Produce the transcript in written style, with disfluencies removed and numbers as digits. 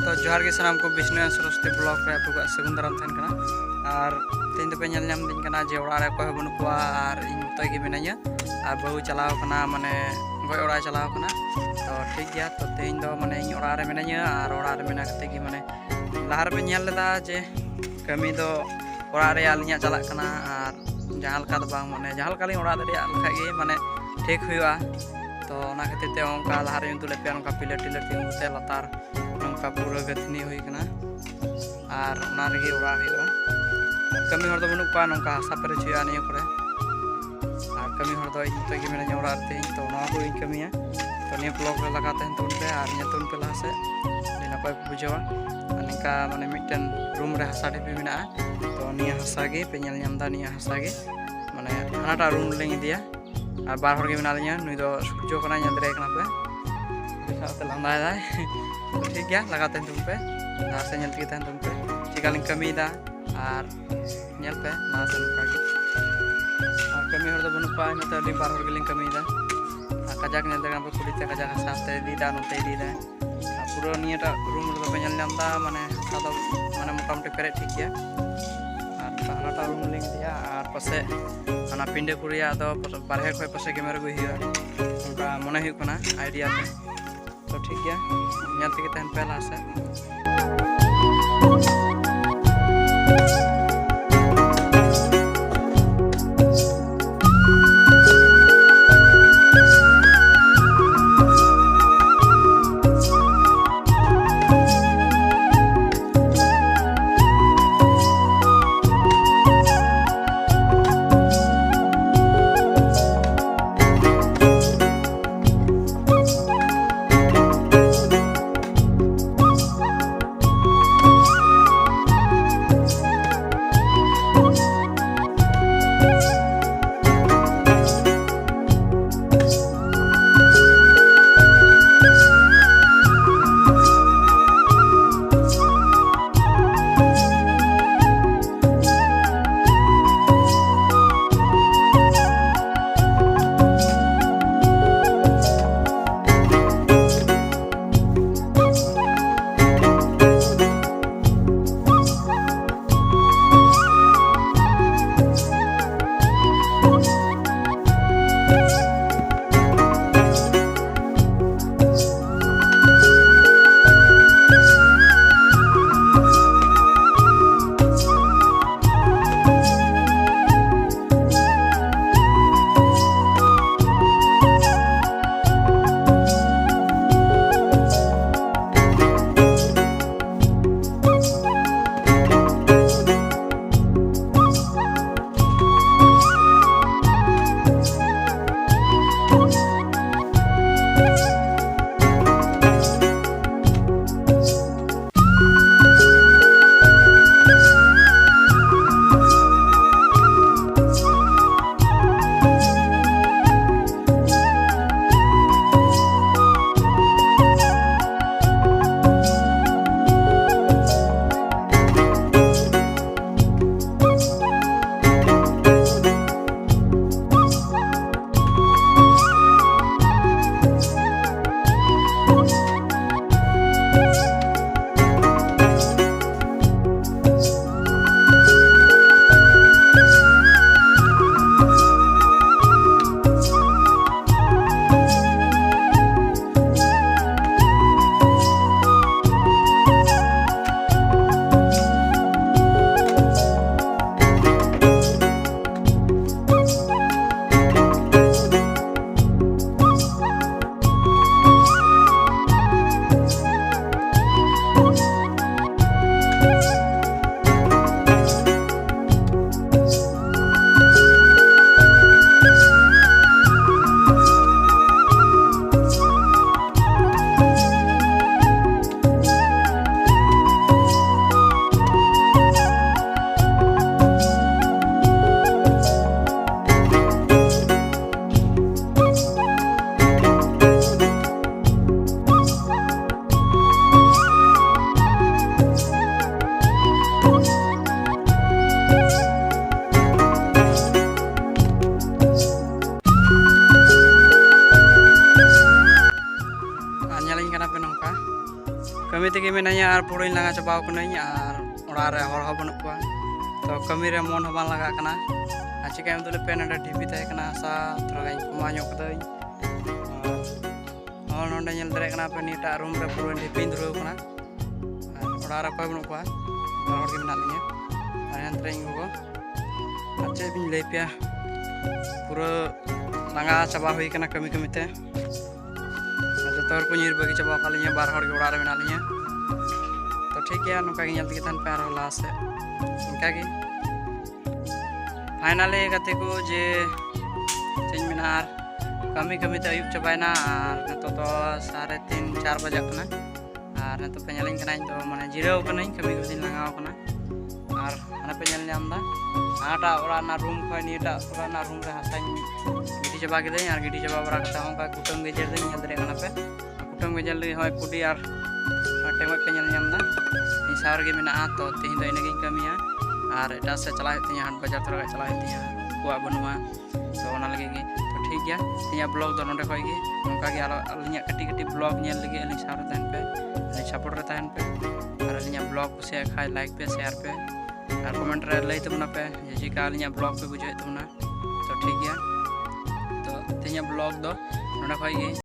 तो जोहार के सानाम को विष्णु सरस्वती ब्लॉक रे आपको सगुन दाराम तहन कना और तेन पे नेल नाम दिन कना जे ओड़ा रे कोय बनु कोआ और इन तय गे मिनाया और बहु चलाव कना माने गय ओड़ा चलाव कना तो ठीक गया तो तेन दो माने इन ओड़ा रे मिनाया और ओड़ा रे मिना कते गे माने लहार पे नेल लेदा जे कमी दो ओड़ा रे आलिया चला कना और जहां लका दो बांग माने जहां लका लिंग ओड़ा दे लखा गे माने ठीक हुआ तो ना खातिर ते ओंका लहार इन तुले पे ओंका पिलर टिलर तिंगु ते लतार नौका पूरा गथनी हुई कना और ना रही ओड़ा हुआ कमी हर दो बनु पा नौका हासा पेरे छुआ निया करे और कमी हर दो इन तय गे मिना ओड़ा ते तो ना को इन कमिया तो निया ब्लॉग रे लगाते हैं तुन पे और निया तुन पे लहा से दिना पाय बुझावा निका माने मिटन रूम रे हासा ढेपी मिना तो निया हासा गे पे नेल नाम दा निया हासा गे माने हानाटा रूम लेंगे दिया और बार हर गे मिना लिया नुई दो सूर्य कना नेंद्रे कना पे दिखाते लंदा है ठीक गया लगाते हैं तुम पे ना से नेल तहन तुम पे चिकालिंग कमी दा और नेल पे ना से नुका के और कमी हर दो बनु पा नते अडी बार हर गेलिंग कमी दा कजाक नेल दे पे कुड़ी ते कजाक साथे दी दा नते दी दा पूरा नियाटा रूम रे पे नेल नाम दा माने सादा माने मोटामुटी पेरे ठीक गया और बारटा रूम लिंग दिया और पासे अना पिंडे कुरिया दो बारहे खय पासे के मेरे गु हिया उनका मने हुई कना आइडिया पे तो ठीक गया नेल तके तहन पहला से kami tegi menanya ar puruin langa coba kunanya ar orang re hor hobon kuah to kami re mon hobang laga kena aci kami tu lepen ada TV teh kena sa terus kumanyo kedai orang nonton nyel derek kena apa nih tak room re puruin di pintu kena orang re kau kuah orang kita menalinya orang tering gua aci bin lepia pura langa coba hui kena kami teh को nyir bagi coba kalinya bar hor orang re menalinya to ठीक है नुका गे nyal kita पैर होला से उनका गे finally कते को जे चेंज मिनार कमी ते अयुब चबायना और नतो तो 3:30 4 बजे कना और नतो पे nyalin kana तो माने जिराव कना कमी दिन लगाव कना और ana पे nyal nyam दा आटा ओरा ना रूम खय नीटा ओरा ना रूम रे हासाई गिटी चबा के दे और गिटी चबा बरा कता होका कुटुम गेजर दे nyal दरे kana पे कुटुम गेजर ले होय कुडी और टेमो पे nyal nyam दा सावर के मेना तो तीन दो इनगे कमिया और एटा से चला हेतिया हाट बाजार थोड़ा चला हेतिया कुआ बनुआ तो ओना लगे गे तो ठीक गया तिया ब्लॉग दो नोडे खय गे नोका गे अलिया कटी कटी ब्लॉग नेल लगे अली सावर तहन पे अली सपोर्ट रे तहन पे और अलिया ब्लॉग को शेयर खाय लाइक पे शेयर पे और कमेंट रे लई तमना पे जे का अलिया ब्लॉग पे बुझे तमना तो ठीक गया तो तिया ब्लॉग दो नोडे खय गे।